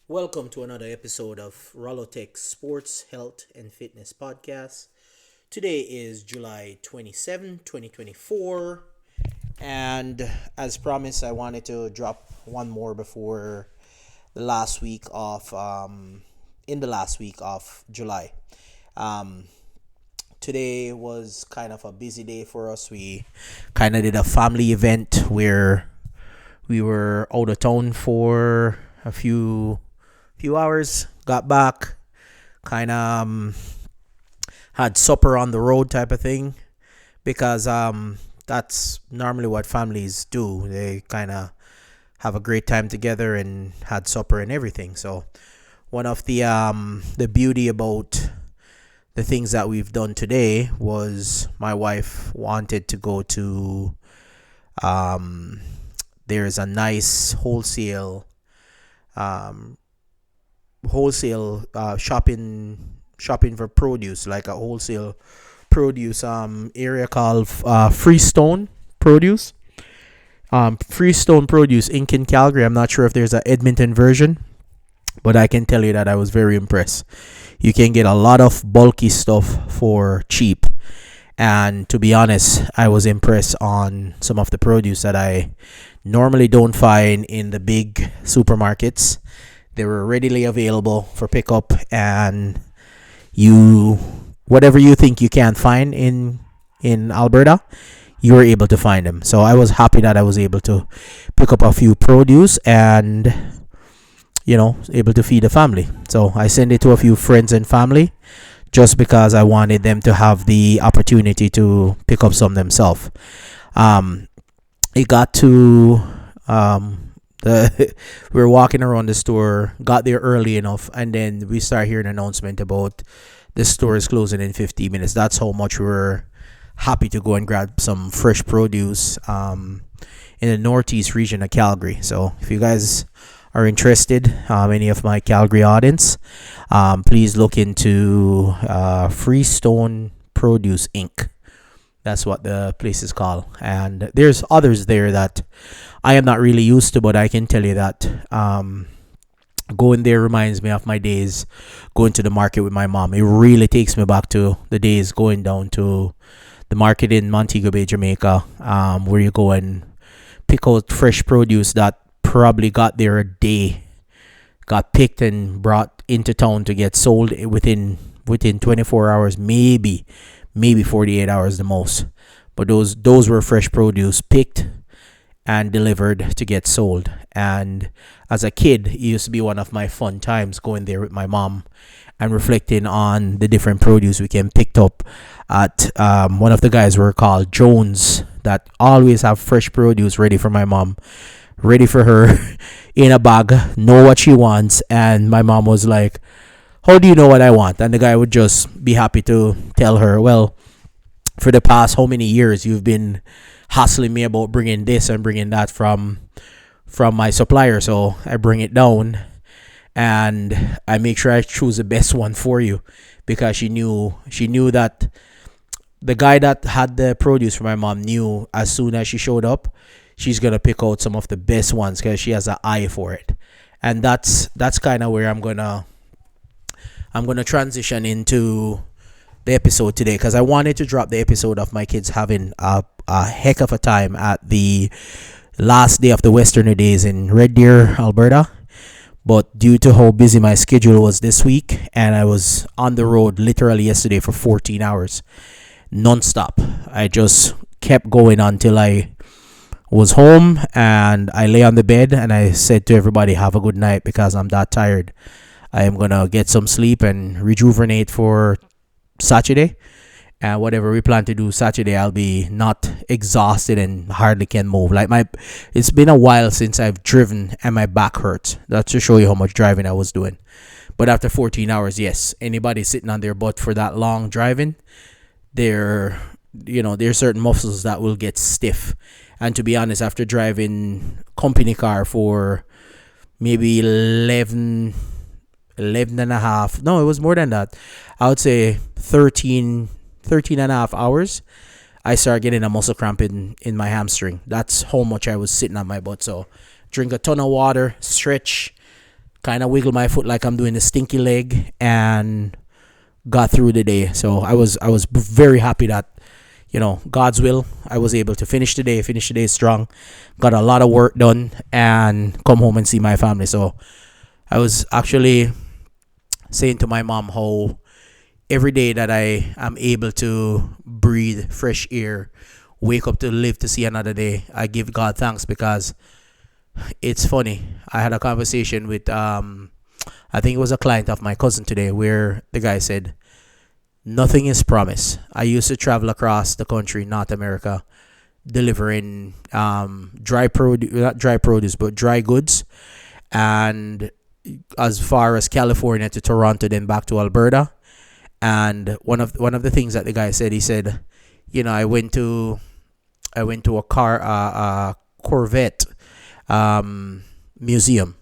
Welcome to another episode of RalloTech Sports, Health, and Fitness Podcast. Today is July 27, 2024. And as promised, I wanted to drop one more before the last week of, in the last week of July. Um, Today was kind of a busy day for us. We kind of did a family event where we were out of town for a few hours, got back, kind of had supper on the road type of thing, because that's normally what families do. They kind of have a great time together and had supper and everything. So one of the beauty about the things that we've done today was my wife wanted to go to there's a nice um wholesale shopping for produce, like a wholesale produce area called Freestone Produce. Freestone Produce Inc. in Calgary. I'm not sure if there's a Edmonton version, but I can tell you that I was very impressed. You can get a lot of bulky stuff for cheap. And to be honest, I was impressed on some of the produce that I normally don't find in the big supermarkets. They were readily available for pickup, and you whatever you think you can't find in Alberta, you were able to find them. So I was happy that I was able to pick up a few produce and able to feed the family. So I sent it to a few friends and family just because I wanted them to have the opportunity to pick up some themselves. It got to we were walking around the store, got there early enough, and then we start hearing an announcement about the store is closing in 15 minutes. That's how much we were happy to go and grab some fresh produce in the northeast region of Calgary. So if you guys are interested, any of my Calgary audience, please look into Freestone Produce Inc. That's what the place is called. And there's others there that I am not really used to, but I can tell you that going there reminds me of my days going to the market with my mom. It really takes me back to the days going down to the market in Montego Bay, Jamaica, where you go and pick out fresh produce that probably got there a day, got picked and brought into town to get sold within 24 hours, maybe 48 hours the most. But those were fresh produce picked and delivered to get sold. And as a kid, it used to be one of my fun times going there with my mom and reflecting on the different produce we can picked up at one of the guys were called Jones, that always have fresh produce ready for my mom, ready for her in a bag, know what she wants. And my mom was like, how do you know what I want? And the guy would just be happy to tell her, well, for the past how many years you've been hassling me about bringing this and bringing that from my supplier, so I bring it down and I make sure I choose the best one for you, because she knew that the guy that had the produce for my mom knew as soon as she showed up, she's gonna pick out some of the best ones because she has an eye for it. And that's kind of where I'm gonna transition into the episode today, because I wanted to drop the episode of my kids having a heck of a time at the last day of the Westerner Days in Red Deer, Alberta. But due to how busy my schedule was this week, and I was on the road literally yesterday for 14 hours non-stop, I just kept going until I was home, and I lay on the bed and I said to everybody, have a good night, because I'm that tired. I am gonna get some sleep and rejuvenate for Saturday, and whatever we plan to do Saturday, I'll be not exhausted and hardly can move. It's been a while since I've driven and my back hurts. That's to show you how much driving I was doing. But after 14 hours, yes, anybody sitting on their butt for that long driving, there's certain muscles that will get stiff. And to be honest, after driving company car for maybe 11 and a half, no, it was more than that, I would say 13 and a half hours, I started getting a muscle cramp in my hamstring. That's how much I was sitting on my butt. So drink a ton of water, stretch, kind of wiggle my foot like I'm doing a stinky leg, and got through the day. So I was very happy that, God's will, I was able to finish the day strong, got a lot of work done, and come home and see my family. So I was actually saying to my mom how every day that I am able to breathe fresh air, wake up to live to see another day, I give God thanks, because it's funny. I had a conversation with I think it was a client of my cousin today, where the guy said, nothing is promised. I used to travel across the country, North America, delivering dry produce, not dry produce, but dry goods, and as far as California to Toronto, then back to Alberta. And one of the things that the guy said, he said, I went to a Corvette museum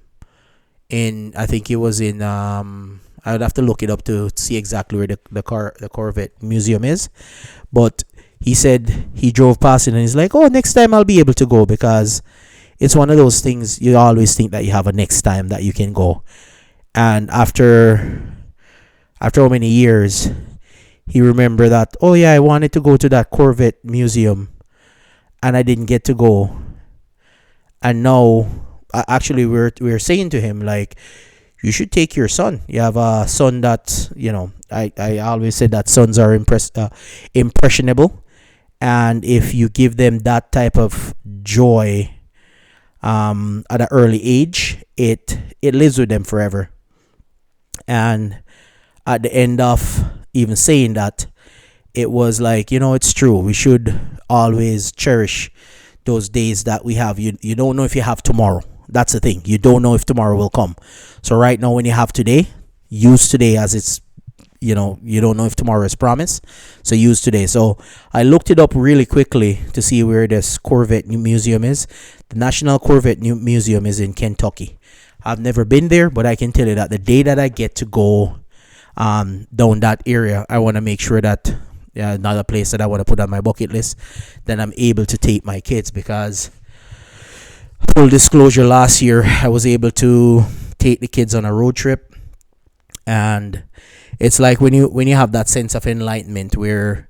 in, I think it was in I would have to look it up to see exactly where the Corvette museum is, but he said he drove past it and he's like, oh, next time I'll be able to go, because it's one of those things you always think that you have a next time that you can go. And after how many years, he remembered that, oh yeah, I wanted to go to that Corvette museum and I didn't get to go. And now, actually, we're saying to him, like, you should take your son. You have a son that, I always said that sons are impressionable. And if you give them that type of joy at an early age, it lives with them forever. And at the end of even saying that, it was like, it's true. We should always cherish those days that we have. You don't know if you have tomorrow. That's the thing. You don't know if tomorrow will come. So right now, when you have today, use today as it's, you don't know if tomorrow is promised. So use today. So I looked it up really quickly to see where this Corvette Museum is. The National Corvette Museum is in Kentucky. I've never been there, but I can tell you that the day that I get to go down that area, I want to make sure that another place that I want to put on my bucket list, then I'm able to take my kids, because full disclosure, last year I was able to take the kids on a road trip, and it's like when you have that sense of enlightenment where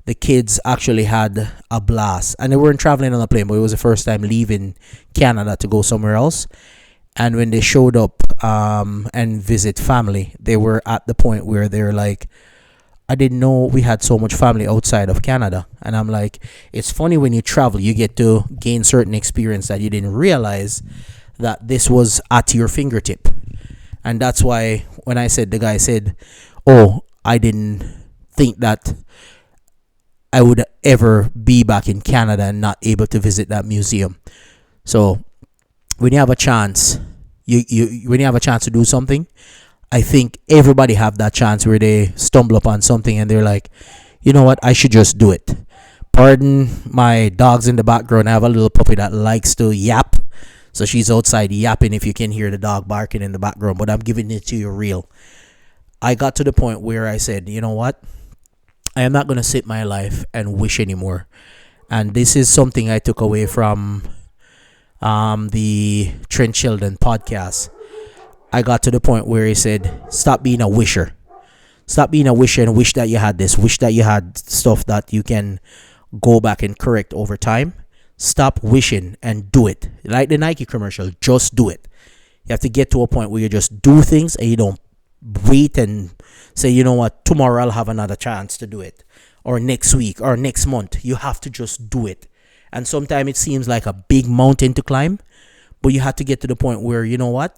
the kids actually had a blast, and they weren't traveling on a plane, but it was the first time leaving Canada to go somewhere else. And when they showed up and visit family, they were at the point where they're like, I didn't know we had so much family outside of Canada. And I'm like, it's funny, when you travel, you get to gain certain experience that you didn't realize that this was at your fingertip. And that's why when the guy said, oh, I didn't think that I would ever be back in Canada and not able to visit that museum. So when you have a chance, when you have a chance to do something, I think everybody have that chance where they stumble upon something and they're like, you know what, I should just do it. Pardon my dogs in the background. I have a little puppy that likes to yap. So she's outside yapping if you can hear the dog barking in the background. But I'm giving it to you real. I got to the point where I said, you know what, I am not going to sit my life and wish anymore. And this is something I took away from the Trent Sheldon podcast. I got to the point where he said, stop being a wisher. Stop being a wisher and wish that you had this. Wish that you had stuff that you can go back and correct over time. Stop wishing and do it. Like the Nike commercial, just do it. You have to get to a point where you just do things and you don't wait and say, you know what, tomorrow I'll have another chance to do it. Or next week or next month. You have to just do it. And sometimes it seems like a big mountain to climb. But you have to get to the point where, you know what,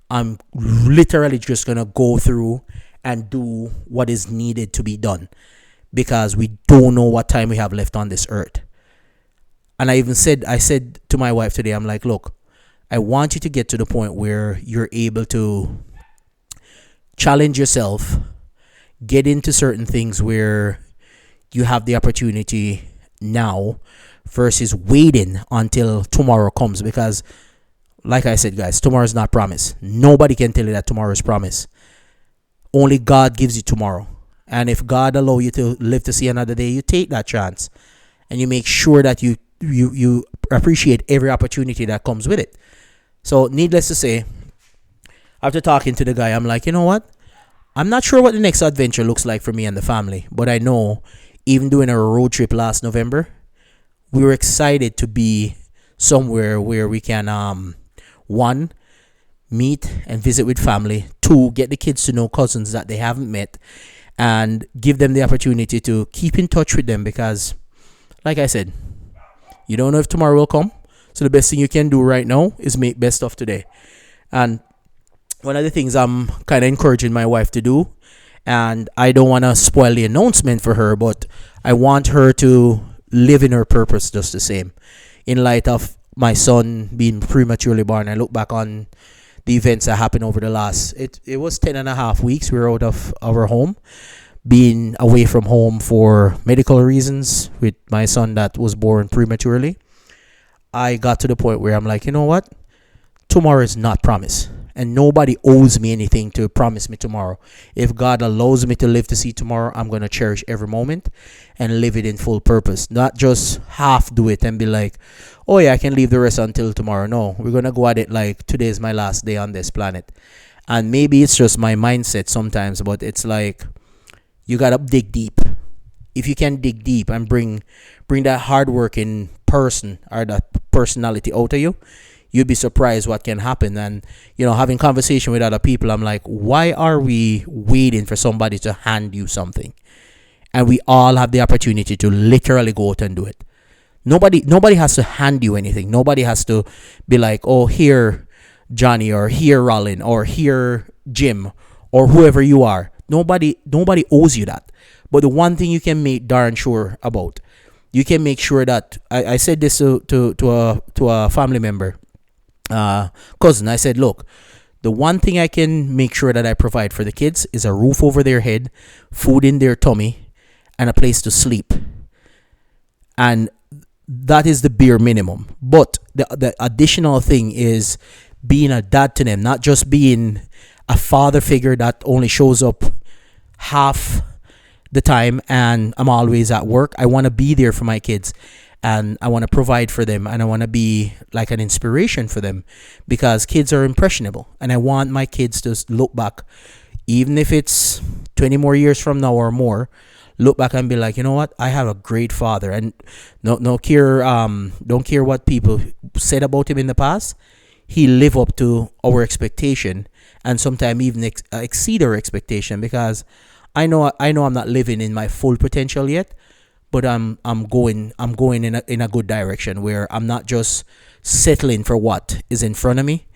I'm literally just going to go through and do what is needed to be done, because we don't know what time we have left on this earth. And I said to my wife today, I'm like, look, I want you to get to the point where you're able to challenge yourself, get into certain things where you have the opportunity now versus waiting until tomorrow comes, because like I said, guys, tomorrow is not promised. Nobody can tell you that tomorrow is promised. Only God gives you tomorrow. And if God allow you to live to see another day, you take that chance. And you make sure that you appreciate every opportunity that comes with it. So needless to say, After talking to the guy, I'm like, you know what? I'm not sure what the next adventure looks like for me and the family, but I know even doing a road trip last November, we were excited to be somewhere where we can one, meet and visit with family, two, get the kids to know cousins that they haven't met, and give them the opportunity to keep in touch with them because, like I said, you don't know if tomorrow will come. So the best thing you can do right now is make best of today. And one of the things I'm kind of encouraging my wife to do, and I don't want to spoil the announcement for her, but I want her to live in her purpose just the same. In light of my son being prematurely born, I look back on the events that happened over the last, it was 10 and a half weeks we were out of our home, being away from home for medical reasons with my son that was born prematurely. I got to the point where I'm like, you know what? Tomorrow is not promised. And nobody owes me anything to promise me tomorrow. If God allows me to live to see tomorrow, I'm going to cherish every moment and live it in full purpose. Not just half do it and be like, oh yeah, I can leave the rest until tomorrow. No, we're going to go at it like today is my last day on this planet. And maybe it's just my mindset sometimes, but it's like you got to dig deep. If you can dig deep and bring that hardworking person or that personality out of you, you'd be surprised what can happen. And having conversation with other people, I'm like, why are we waiting for somebody to hand you something? And we all have the opportunity to literally go out and do it. Nobody has to hand you anything. Nobody has to be like, oh, here Johnny, or here Rollin, or here Jim, or whoever you are. Nobody owes you that. But the one thing you can make darn sure about, you can make sure that I said this to a family member, cousin. I said, look, the one thing I can make sure that I provide for the kids is a roof over their head, food in their tummy, and a place to sleep. And that is the bare minimum. But the additional thing is being a dad to them, not just being a father figure that only shows up half the time and I'm always at work. I want to be there for my kids and I want to provide for them and I want to be like an inspiration for them because kids are impressionable and I want my kids to look back, even if it's 20 more years from now or more, look back and be like, you know what, I have a great father. And don't care what people said about him in the past. He lived up to our expectation and sometimes even exceed our expectation because I know I'm not living in my full potential yet, but I'm going in a good direction where I'm not just settling for what is in front of me.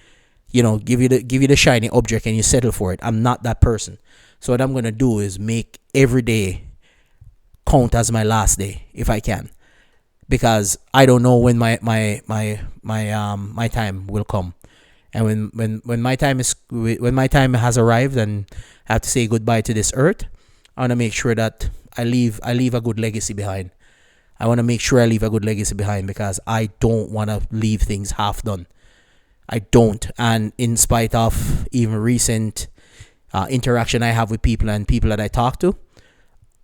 Give you the shiny object and you settle for it. I'm not that person. So what I'm gonna do is make every day count as my last day if I can, because I don't know when my time will come. And when my time has arrived and I have to say goodbye to this earth, I want to make sure that I leave a good legacy behind. I want to make sure I leave a good legacy behind because I don't want to leave things half done. I don't. And in spite of even recent interaction I have with people and people that I talk to,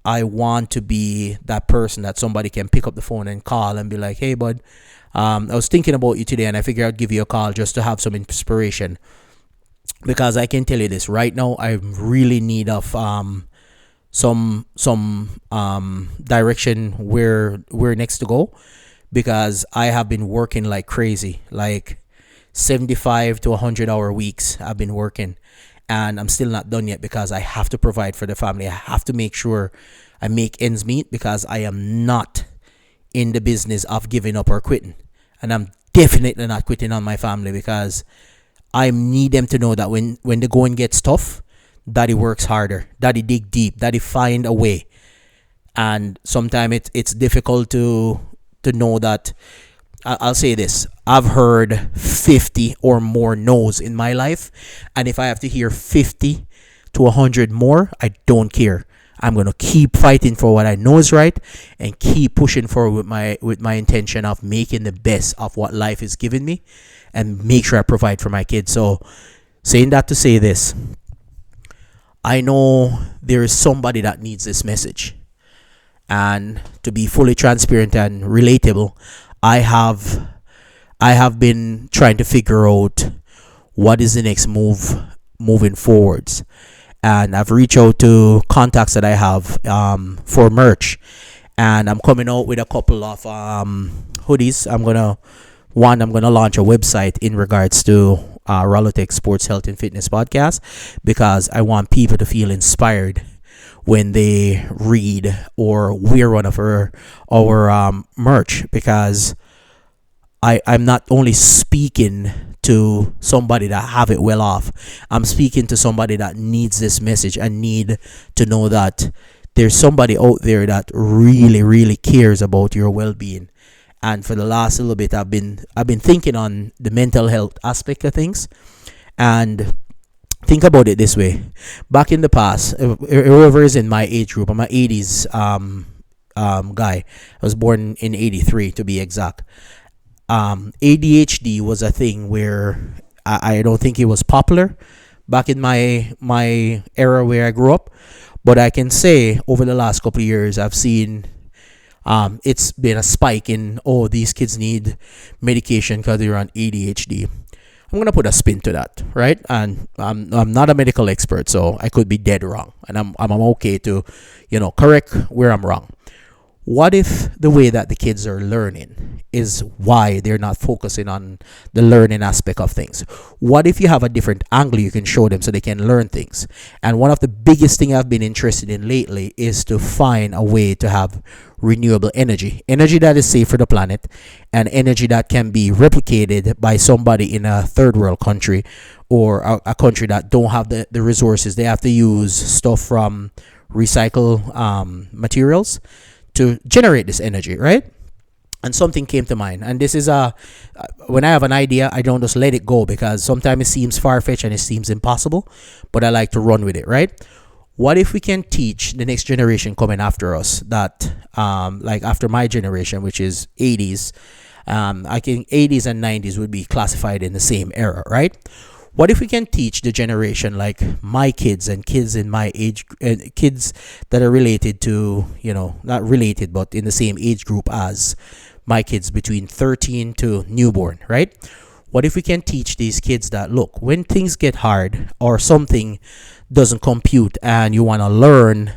I want to be that person that somebody can pick up the phone and call and be like, hey, bud, I was thinking about you today and I figured I'd give you a call just to have some inspiration. Because I can tell you this, right now, I'm really in need of some direction where next to go. Because I have been working like crazy, like 75 to 100-hour weeks I've been working. And I'm still not done yet because I have to provide for the family. I have to make sure I make ends meet because I am not in the business of giving up or quitting. And I'm definitely not quitting on my family because I need them to know that when the going gets tough, daddy works harder, daddy dig deep, daddy find a way. And sometimes it's difficult to know that. I'll say this. I've heard 50 or more no's in my life. And if I have to hear 50 to 100 more, I don't care. I'm going to keep fighting for what I know is right and keep pushing forward with my intention of making the best of what life is giving me and make sure I provide for my kids. So saying that to say this, I know there is somebody that needs this message. And to be fully transparent and relatable, I have been trying to figure out what is the next move moving forwards. And I've reached out to contacts that I have for merch, and I'm coming out with a couple of hoodies. I'm gonna launch a website in regards to RalloTech Sports Health and Fitness Podcast, because I want people to feel inspired when they read or wear one of our merch, because I'm not only speaking to somebody that have it well off. I'm speaking to somebody that needs this message and need to know that there's somebody out there that really, really cares about your well-being. And for the last little bit, I've been thinking on the mental health aspect of things. And think about it this way: back in the past, whoever is in my age group, I'm an 80s guy. I was born in 83 to be exact. ADHD was a thing where I don't think it was popular back in my era where I grew up, but I can say over the last couple of years I've seen it's been a spike in, oh, these kids need medication because they're on ADHD. I'm gonna put a spin to that, right? And I'm not a medical expert, so I could be dead wrong, and I'm okay to correct where I'm wrong. What if the way that the kids are learning is why they're not focusing on the learning aspect of things? What if you have a different angle you can show them so they can learn things? And one of the biggest things I've been interested in lately is to find a way to have renewable energy that is safe for the planet, and energy that can be replicated by somebody in a third world country, or a country that don't have the resources. They have to use stuff from recycle materials to generate this energy, right? And something came to mind, and this is when I have an idea, I don't just let it go, because sometimes it seems far-fetched and it seems impossible, but I like to run with it, right? What if we can teach the next generation coming after us that like after my generation, which is 80s, I think 80s and 90s would be classified in the same era, right? What if we can teach the generation like my kids and kids in my age, kids that are related to, not related, but in the same age group as my kids, between 13 to newborn, right? What if we can teach these kids that, look, when things get hard or something doesn't compute and you want to learn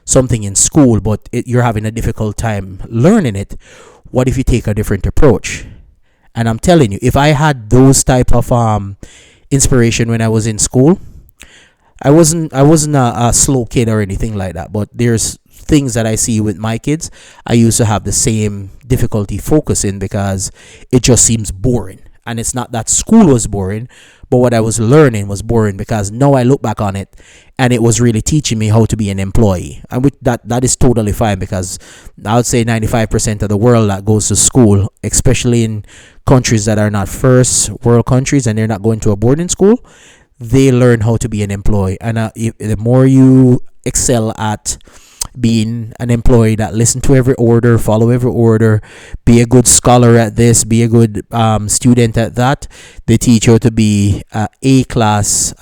something in school, but you're having a difficult time learning it, what if you take a different approach? And I'm telling you, if I had those type of inspiration when I was in school, I wasn't a slow kid or anything like that, but there's things that I see with my kids I used to have the same difficulty focusing, because it just seems boring. And it's not that school was boring, but what I was learning was boring, because now I look back on it and it was really teaching me how to be an employee. And with that is totally fine, because I would say 95% of the world that goes to school, especially in countries that are not first world countries and they're not going to a boarding school, they learn how to be an employee. And the more you excel at being an employee that listen to every order, follow every order, be a good scholar at this, be a good student at that, they teach you to be a class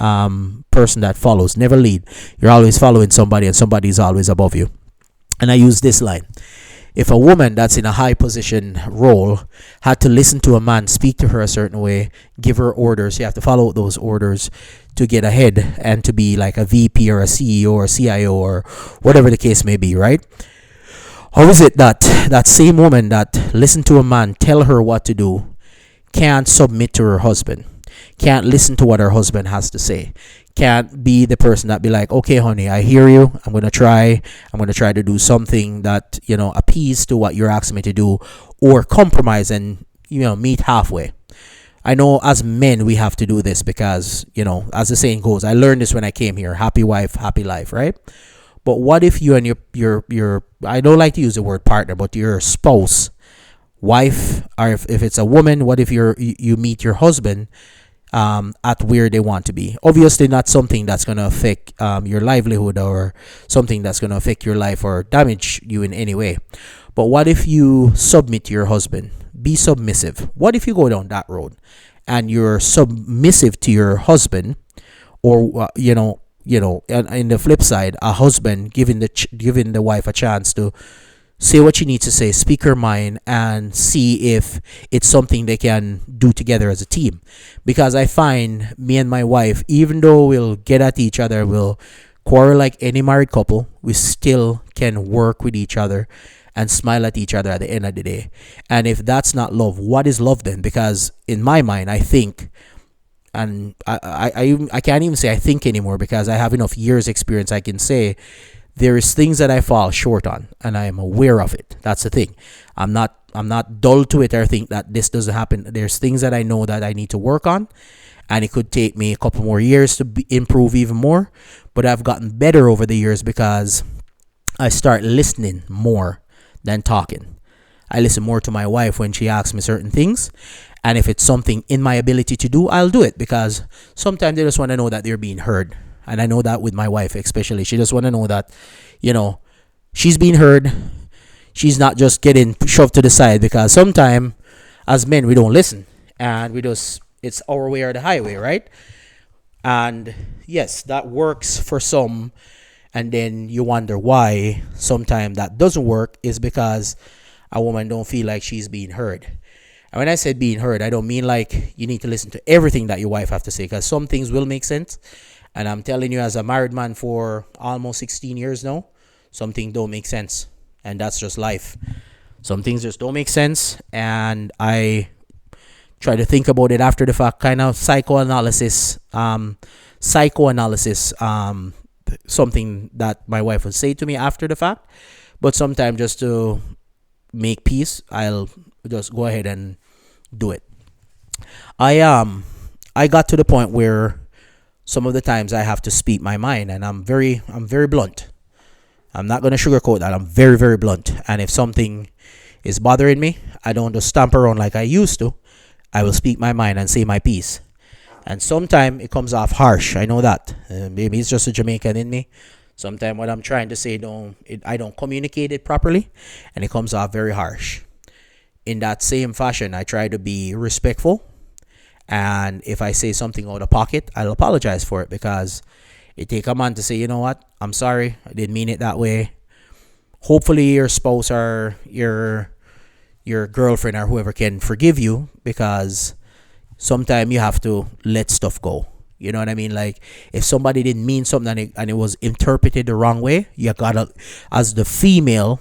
person that follows, never lead. You're always following somebody, and somebody's always above you. And I use this line: if a woman that's in a high position role had to listen to a man speak to her a certain way, give her orders, you have to follow those orders to get ahead and to be like a VP or a CEO or CIO or whatever the case may be, right? How is it that that same woman that listened to a man tell her what to do can't submit to her husband, can't listen to what her husband has to say, can't be the person that be like, okay, honey, I hear you, I'm going to try to do something that, appease to what you're asking me to do, or compromise and, meet halfway. I know as men we have to do this because, as the saying goes, I learned this when I came here: happy wife, happy life, right? But what if you and your I don't like to use the word partner, but your spouse, wife, or if it's a woman, what if you meet your husband at where they want to be? Obviously not something that's going to affect your livelihood, or something that's going to affect your life or damage you in any way. But what if you submit to your husband? Be submissive. What if you go down that road and you're submissive to your husband, or and in the flip side, a husband giving the wife a chance to say what she needs to say, speak her mind, and see if it's something they can do together as a team. Because I find me and my wife, even though we'll get at each other, we'll quarrel like any married couple, we still can work with each other and smile at each other at the end of the day. And if that's not love, what is love then? Because in my mind, I think, and I can't even say I think anymore because I have enough years experience. I can say there is things that I fall short on, and I am aware of it. That's the thing. I'm not dull to it or think that this doesn't happen. There's things that I know that I need to work on, and it could take me a couple more years to improve even more. But I've gotten better over the years because I start listening more than talking. I listen more to my wife when she asks me certain things, and if it's something in my ability to do, I'll do it, because sometimes they just want to know that they're being heard. And I know that with my wife especially, she just want to know that, she's being heard. She's not just getting shoved to the side, because sometimes as men we don't listen, and we just, it's our way or the highway, right? And yes, that works for some, and then you wonder why sometimes that doesn't work, is because a woman don't feel like she's being heard. And when I said being heard, I don't mean like you need to listen to everything that your wife have to say, because some things will make sense. And I'm telling you, as a married man for almost 16 years now, some things don't make sense. And that's just life. Some things just don't make sense. And I try to think about it after the fact, kind of psychoanalysis, something that my wife would say to me after the fact. But sometimes just to make peace, I'll just go ahead and do it. I got to the point where some of the times I have to speak my mind, and I'm very blunt. I'm not going to sugarcoat that. I'm very, very blunt. And if something is bothering me, I don't just stamp around like I used to. I will speak my mind and say my piece. And sometimes it comes off harsh. I know that. Maybe it's just a Jamaican in me. Sometimes what I'm trying to say, I don't communicate it properly, and it comes off very harsh. In that same fashion, I try to be respectful. And if I say something out of pocket, I'll apologize for it, because it take a man to say, you know what, I'm sorry, I didn't mean it that way. Hopefully your spouse or your girlfriend or whoever can forgive you, because sometimes you have to let stuff go. You know what I mean? Like, if somebody didn't mean something and it was interpreted the wrong way, you gotta, as the female,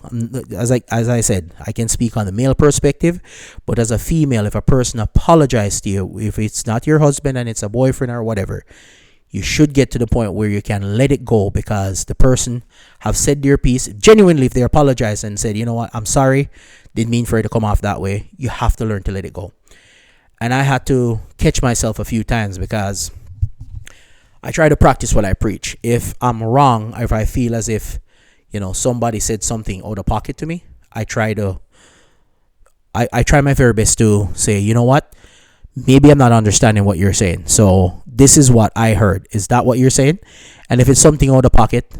as I said, I can speak on the male perspective, but as a female, if a person apologizes to you, if it's not your husband and it's a boyfriend or whatever, you should get to the point where you can let it go, because the person have said their piece. Genuinely, if they apologize and said, you know what, I'm sorry, didn't mean for it to come off that way, you have to learn to let it go. And I had to catch myself a few times, because I try to practice what I preach. If I'm wrong, if I feel as if, somebody said something out of pocket to me, I try my very best to say, you know what, maybe I'm not understanding what you're saying. So this is what I heard. Is that what you're saying? And if it's something out of pocket,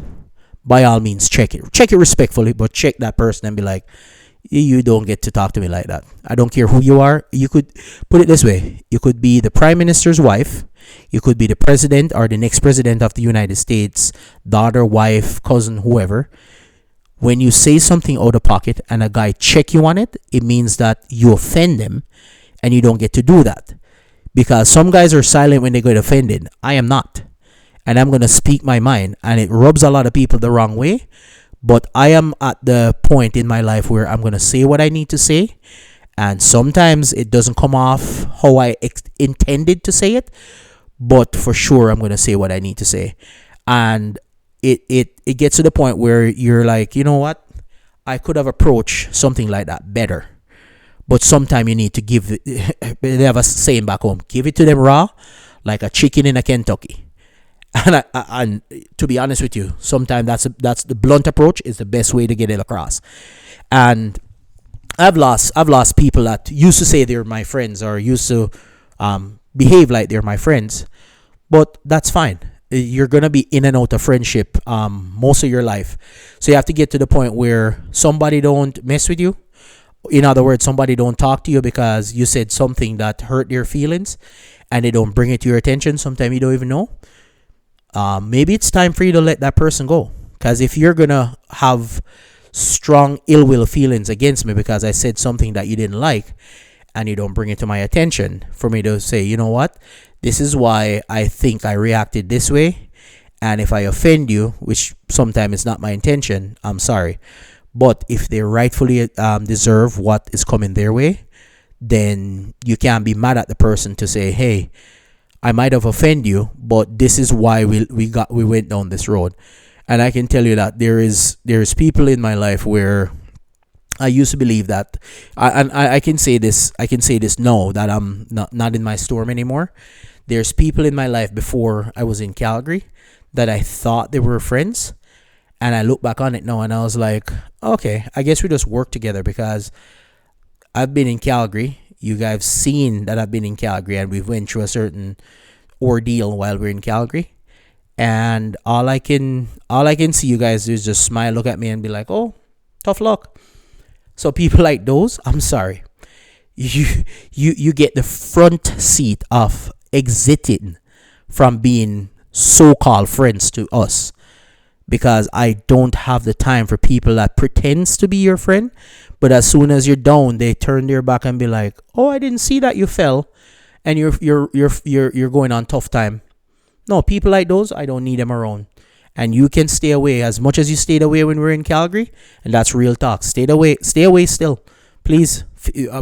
by all means, check it. Check it respectfully, but check that person and be like, you don't get to talk to me like that. I don't care who you are. You could put it this way. You could be the prime minister's wife. You could be the president or the next president of the United States, daughter, wife, cousin, whoever. When you say something out of pocket and a guy check you on it, it means that you offend them, and you don't get to do that. Because some guys are silent when they get offended. I am not. And I'm going to speak my mind, and it rubs a lot of people the wrong way. But I am at the point in my life where I'm going to say what I need to say. And sometimes it doesn't come off how I intended to say it. But for sure, I'm going to say what I need to say. And it gets to the point where you're like, you know what? I could have approached something like that better. But sometimes you need to give it, they have a saying back home, give it to them raw, like a chicken in a Kentucky. And to be honest with you, sometimes that's the blunt approach is the best way to get it across. And I've lost people that used to say they're my friends, or used to behave like they're my friends, but that's fine. You're gonna be in and out of friendship most of your life, so you have to get to the point where somebody don't mess with you. In other words, somebody don't talk to you because you said something that hurt their feelings, and they don't bring it to your attention. Sometimes you don't even know. Maybe it's time for you to let that person go. Because if you're going to have strong ill will feelings against me because I said something that you didn't like, and you don't bring it to my attention for me to say, you know what, this is why I think I reacted this way. And if I offend you, which sometimes is not my intention, I'm sorry. But if they rightfully deserve what is coming their way, then you can't be mad at the person to say, hey, I might have offended you, but this is why we went down this road. And I can tell you that there's people in my life where I used to believe that, I can say this now that I'm not in my storm anymore. There's people in my life before I was in Calgary that I thought they were friends, and I look back on it now and I was like, okay, I guess we just work together because I've been in Calgary. You guys have seen that I've been in Calgary, and we've went through a certain ordeal while we're in Calgary. And all I can see you guys do is just smile, look at me, and be like, "Oh, tough luck." So people like those, I'm sorry, you get the front seat of exiting from being so-called friends to us, because I don't have the time for people that pretends to be your friend, but as soon as you're down, they turn their back and be like, "Oh, I didn't see that you fell, and you're going on tough time." No, people like those, I don't need them around. And you can stay away as much as you stayed away when we were in Calgary, and that's real talk. Stay away still. Please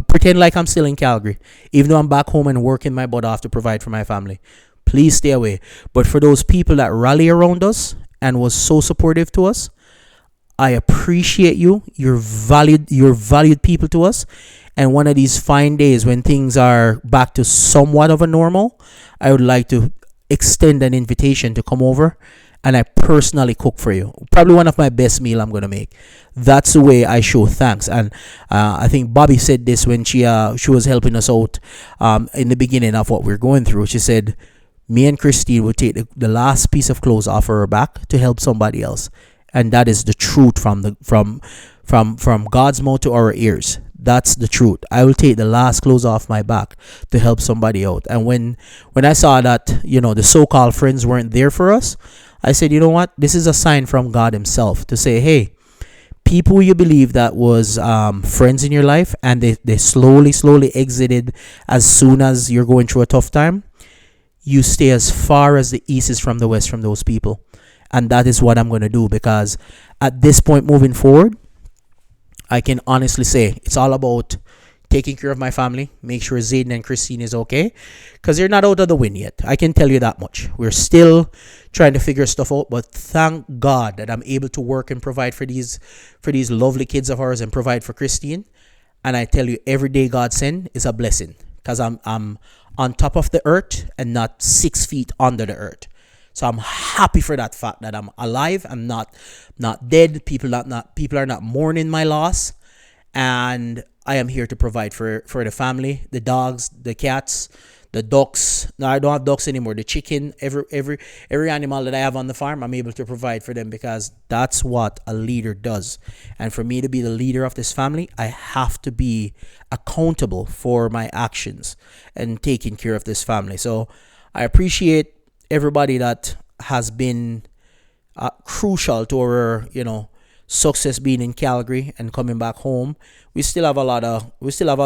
pretend like I'm still in Calgary, even though I'm back home and working my butt off to provide for my family. Please stay away. But for those people that rally around us and was so supportive to us, I appreciate you. You're valued people to us. And one of these fine days when things are back to somewhat of a normal, I would like to extend an invitation to come over and I personally cook for you. Probably one of my best meal I'm going to make. That's the way I show thanks. And I think Bobby said this when she was helping us out in the beginning of what we're going through. She said, me and Christine would take the last piece of clothes off her back to help somebody else. And that is the truth from God's mouth to our ears. That's the truth. I will take the last clothes off my back to help somebody out. And when I saw that, the so-called friends weren't there for us, I said, you know what? This is a sign from God himself to say, hey, people you believe that was friends in your life and they slowly exited as soon as you're going through a tough time, you stay as far as the east is from the west from those people. And that is what I'm going to do, because at this point moving forward, I can honestly say it's all about taking care of my family, make sure Zayden and Christine is okay, because they're not out of the wind yet. I can tell you that much. We're still trying to figure stuff out, but thank God that I'm able to work and provide for these lovely kids of ours and provide for Christine. And I tell you, every day God send is a blessing, because I'm on top of the earth and not 6 feet under the earth. So I'm happy for that fact that I'm alive. I'm not dead. People are not mourning my loss, and I am here to provide for the family, the dogs, the cats, the ducks. No, I don't have ducks anymore. The chicken, every animal that I have on the farm, I'm able to provide for them, because that's what a leader does. And for me to be the leader of this family, I have to be accountable for my actions and taking care of this family. So I appreciate everybody that has been crucial to our, success being in Calgary and coming back home. We still have a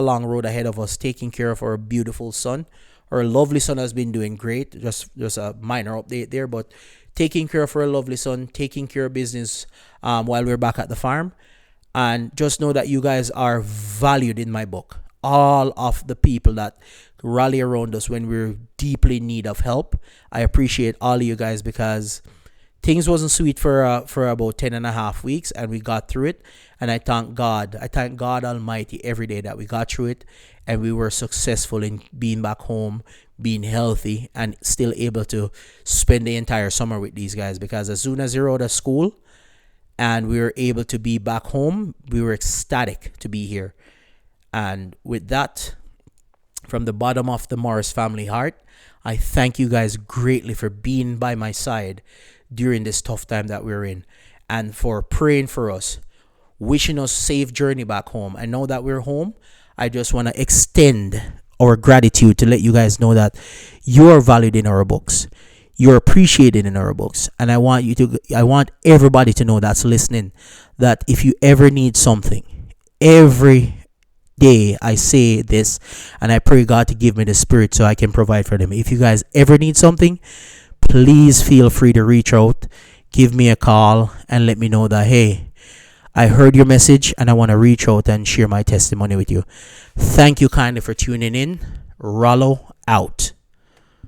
long road ahead of us, taking care of our beautiful son. Our lovely son has been doing great. Just a minor update there, but taking care of our lovely son, taking care of business while we're back at the farm. And just know that you guys are valued in my book. All of the people that rally around us when we're deeply in need of help, I appreciate all of you guys, because things wasn't sweet for about 10 and a half weeks, and we got through it. And I thank God Almighty every day that we got through it, and we were successful in being back home, being healthy, and still able to spend the entire summer with these guys. Because as soon as you're out of school and we were able to be back home, we were ecstatic to be here. And with that, from the bottom of the Morris family heart, I thank you guys greatly for being by my side during this tough time that we're in, and for praying for us, wishing us safe journey back home. And now that we're home, I just want to extend our gratitude to let you guys know that you are valued in our books. You're appreciated in our books. And I want everybody to know that's listening that if you ever need something, every day I say this, and I pray God to give me the spirit so I can provide for them. If you guys ever need something, please feel free to reach out, give me a call, and let me know that, hey, I heard your message and I want to reach out and share my testimony with you. Thank you kindly for tuning in. Rollo out.